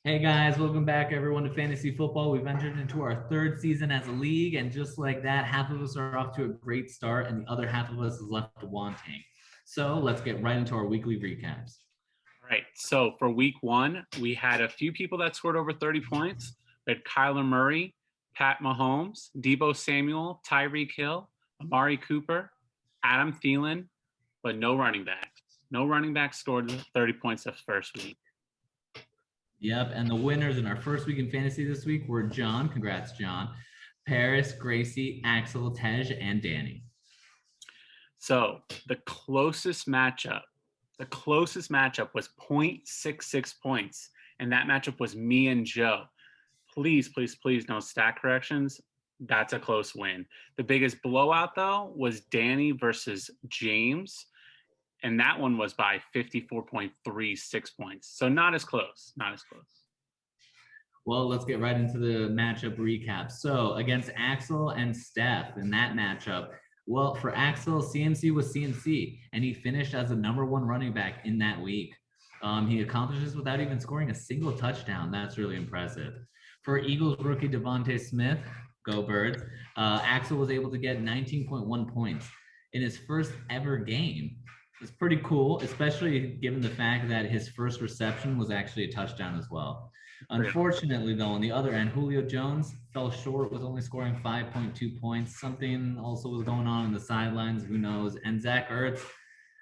Hey guys, welcome back everyone to Fantasy Football. We've entered into our third season as a league, and just like that, half of us are off to a great start, and the other half of us is left wanting. So let's get right into our weekly recaps. Right. So for week one, we had a few people that scored over 30 points. We had Kyler Murray, Pat Mahomes, Debo Samuel, Tyreek Hill, Amari Cooper, Adam Thielen, but no running backs. No running backs scored 30 points the first week. Yep, and the winners in our first week in fantasy this week were John. Congrats, John. Paris, Gracie, Axel, Tej, and Danny. So the closest matchup was 0.66 points, and that matchup was me and Joe. Please, no stat corrections. That's a close win. The biggest blowout, though, was Danny versus James, and that one was by 54.36 points. So not as close. Well, let's get right into the matchup recap. So against Axel and Steph in that matchup, well, for Axel, CMC was CMC, and he finished as the #1 running back in that week. He accomplished this without even scoring a single touchdown. That's really impressive. For Eagles rookie Devontae Smith, go Birds, Axel was able to get 19.1 points in his first ever game. It's pretty cool, especially given the fact that his first reception was actually a touchdown as well. Unfortunately, though, on the other end, Julio Jones fell short, was only scoring 5.2 points. Something also was going on in the sidelines, who knows. And Zach Ertz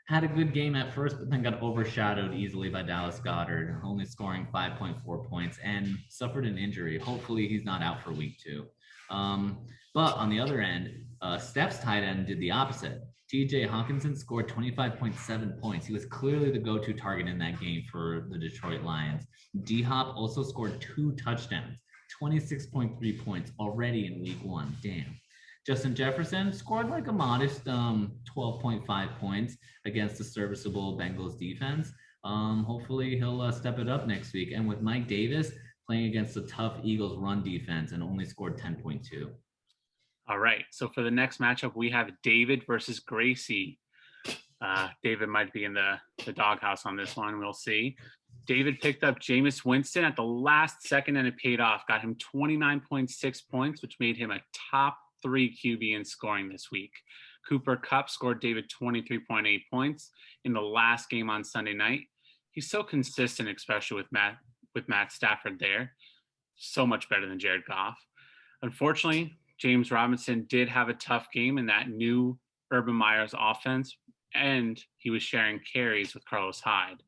had a good game at first, but then got overshadowed easily by Dallas Goedert, only scoring 5.4 points and suffered an injury. Hopefully, he's not out for week 2. But on the other end, Steph's tight end did the opposite. TJ Hawkinson scored 25.7 points. He was clearly the go-to target in that game for the Detroit Lions. D-Hop also scored 2 touchdowns, 26.3 points already in week 1. Damn. Justin Jefferson scored like a modest 12.5 points against the serviceable Bengals defense. Hopefully he'll step it up next week. And with Mike Davis playing against the tough Eagles run defense and only scored 10.2. All right. So for the next matchup, we have David versus Gracie. David might be in the doghouse on this one. We'll see. David picked up Jameis Winston at the last second, and it paid off. Got him 29.6 points, which made him a top 3 QB in scoring this week. Cooper Kupp scored David 23.8 points in the last game on Sunday night. He's so consistent, especially with Matt Stafford there. So much better than Jared Goff. Unfortunately, James Robinson did have a tough game in that new Urban Meyer's offense, and he was sharing carries with Carlos Hyde.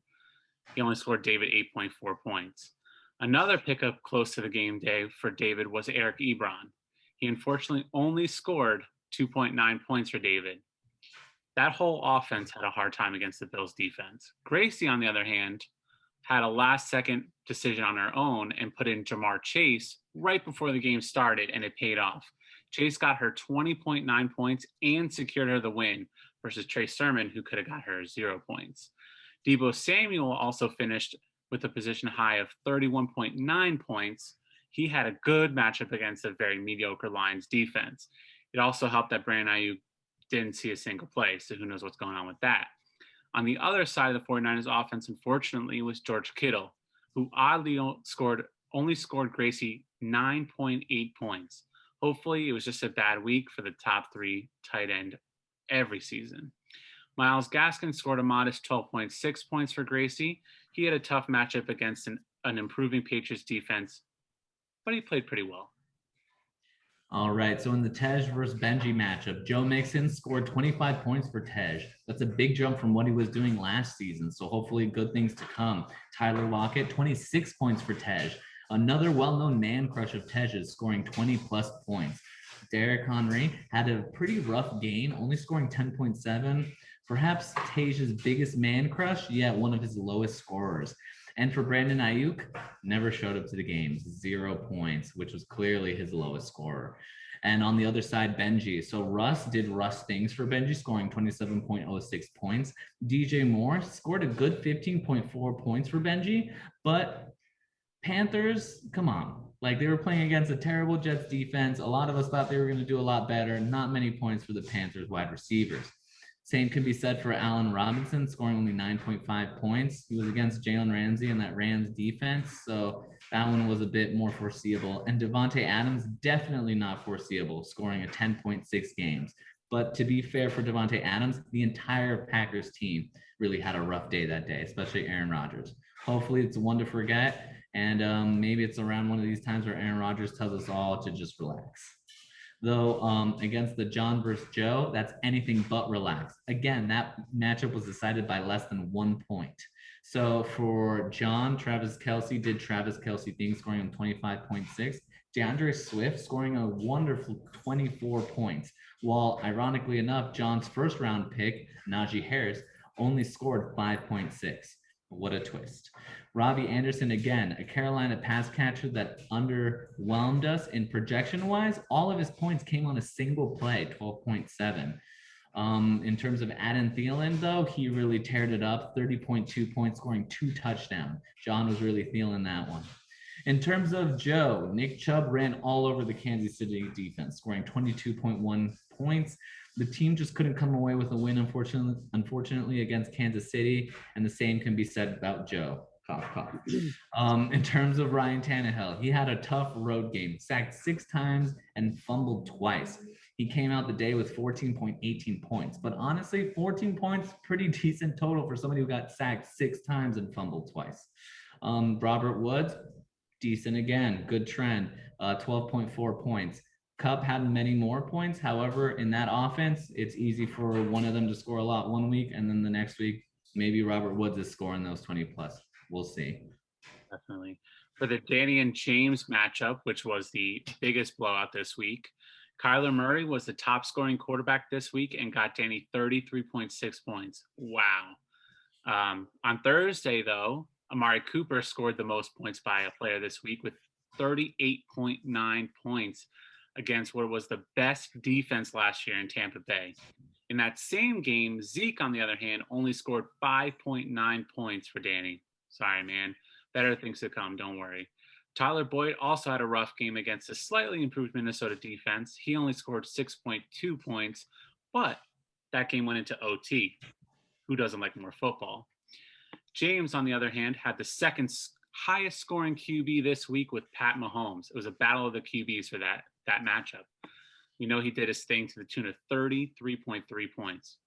He only scored David 8.4 points. Another pickup close to the game day for David was Eric Ebron. He unfortunately only scored 2.9 points for David. That whole offense had a hard time against the Bills defense. Gracie, on the other hand, had a last-second decision on her own and put in Jamar Chase right before the game started, and it paid off. Chase got her 20.9 points and secured her the win versus Trey Sermon, who could have got her 0 points. Debo Samuel also finished with a position high of 31.9 points. He had a good matchup against a very mediocre Lions defense. It also helped that Brandon Ayuk didn't see a single play, so who knows what's going on with that. On the other side of the 49ers offense, unfortunately, was George Kittle, who oddly only scored Gracie 9.8 points. Hopefully, it was just a bad week for the top 3 tight end every season. Myles Gaskin scored a modest 12.6 points for Gracie. He had a tough matchup against an improving Patriots defense, but he played pretty well. All right, so in the Tej versus Benji matchup, Joe Mixon scored 25 points for Tej. That's a big jump from what he was doing last season, so hopefully good things to come. Tyler Lockett, 26 points for Tej. Another well-known man crush of Tej's, scoring 20-plus points. Derrick Henry had a pretty rough game, only scoring 10.7. Perhaps Tej's biggest man crush, yet one of his lowest scorers. And for Brandon Ayuk, never showed up to the games, 0 points, which was clearly his lowest scorer. And on the other side, Benji. So Russ did Russ things for Benji, scoring 27.06 points. DJ Moore scored a good 15.4 points for Benji, but Panthers, come on. Like, they were playing against a terrible Jets defense. A lot of us thought they were going to do a lot better. Not many points for the Panthers wide receivers. Same can be said for Allen Robinson, scoring only 9.5 points. He was against Jalen Ramsey and that Rams defense, so that one was a bit more foreseeable. And Devontae Adams, definitely not foreseeable, scoring a 10.6 games. But to be fair for Devontae Adams, the entire Packers team really had a rough day that day, especially Aaron Rodgers. Hopefully it's one to forget, and maybe it's around one of these times where Aaron Rodgers tells us all to just relax. Though against the John versus Joe, that's anything but relaxed. Again, that matchup was decided by less than 1 point. So for John, Travis Kelce did Travis Kelce things, scoring on 25.6. DeAndre Swift scoring a wonderful 24 points. While ironically enough, John's first round pick, Najee Harris, only scored 5.6. What a twist. Robbie Anderson, again, a Carolina pass catcher that underwhelmed us in projection wise. All of his points came on a single play, 12.7. In terms of Adam Thielen, though, he really teared it up, 30.2 points, scoring 2 touchdowns. John was really feeling that one. In terms of Joe, Nick Chubb ran all over the Kansas City defense, scoring 22.1 points. The team just couldn't come away with a win, unfortunately, against Kansas City, and the same can be said about Joe. Cough, cough. In terms of Ryan Tannehill, he had a tough road game, sacked 6 times and fumbled twice. He came out the day with 14.18 points, but honestly, 14 points, pretty decent total for somebody who got sacked 6 times and fumbled twice. Robert Woods, decent again, good trend, 12.4 points. Cup had many more points. However, in that offense, it's easy for one of them to score a lot one week, and then the next week, maybe Robert Woods is scoring those 20 plus. We'll see. Definitely. For the Danny and James matchup, which was the biggest blowout this week, Kyler Murray was the top scoring quarterback this week and got Danny 33.6 points. Wow. On Thursday, though, Amari Cooper scored the most points by a player this week with 38.9 points against what was the best defense last year in Tampa Bay. In that same game, Zeke, on the other hand, only scored 5.9 points for Danny. Sorry, man. Better things to come. Don't worry. Tyler Boyd also had a rough game against a slightly improved Minnesota defense. He only scored 6.2 points, but that game went into OT. Who doesn't like more football? James, on the other hand, had the second highest scoring QB this week with Pat Mahomes. It was a battle of the QBs for that matchup. We know he did his thing to the tune of 33.3 points.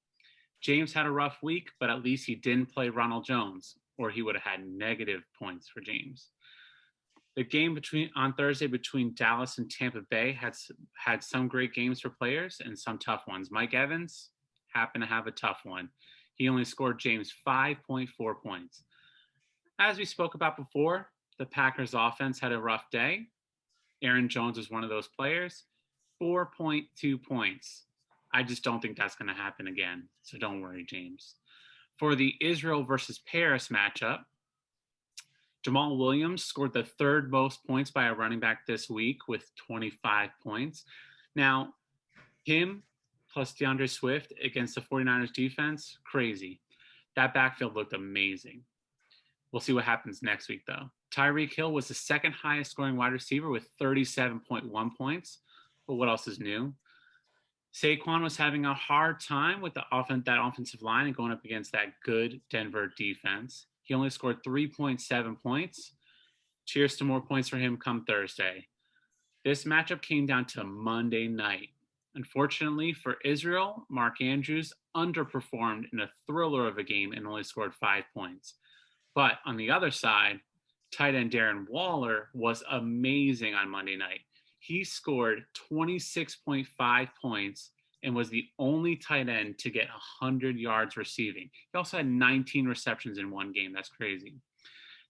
James had a rough week, but at least he didn't play Ronald Jones, or he would have had negative points for James. The game on Thursday between Dallas and Tampa Bay had some great games for players and some tough ones. Mike Evans happened to have a tough one. He only scored James 5.4 points. As we spoke about before, the Packers offense had a rough day. Aaron Jones was one of those players. 4.2 points. I just don't think that's going to happen again. So don't worry, James. For the Israel versus Paris matchup, Jamal Williams scored the 3rd most points by a running back this week with 25 points. Now, him plus DeAndre Swift against the 49ers defense, crazy. That backfield looked amazing. We'll see what happens next week, though. Tyreek Hill was the 2nd highest scoring wide receiver with 37.1 points. But what else is new? Saquon was having a hard time with that offensive line and going up against that good Denver defense. He only scored 3.7 points. Cheers to more points for him come Thursday. This matchup came down to Monday night. Unfortunately for Israel, Mark Andrews underperformed in a thriller of a game and only scored 5 points. But on the other side, tight end Darren Waller was amazing on Monday night. He scored 26.5 points and was the only tight end to get 100 yards receiving. He also had 19 receptions in one game. That's crazy.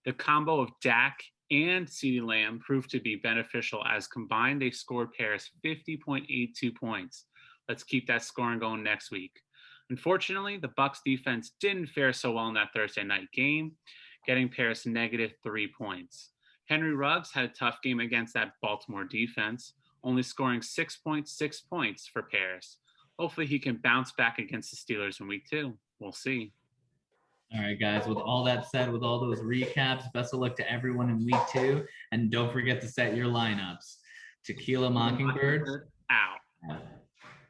The combo of Dak and CeeDee Lamb proved to be beneficial as combined they scored Paris 50.82 points. Let's keep that scoring going next week. Unfortunately, the Bucs defense didn't fare so well in that Thursday night game, getting Paris -3 points. Henry Ruggs had a tough game against that Baltimore defense, only scoring 6.6 points for Paris. Hopefully he can bounce back against the Steelers in week 2. We'll see. All right, guys, with all that said, with all those recaps, best of luck to everyone in week 2. And don't forget to set your lineups. Tequila Mockingbird Out.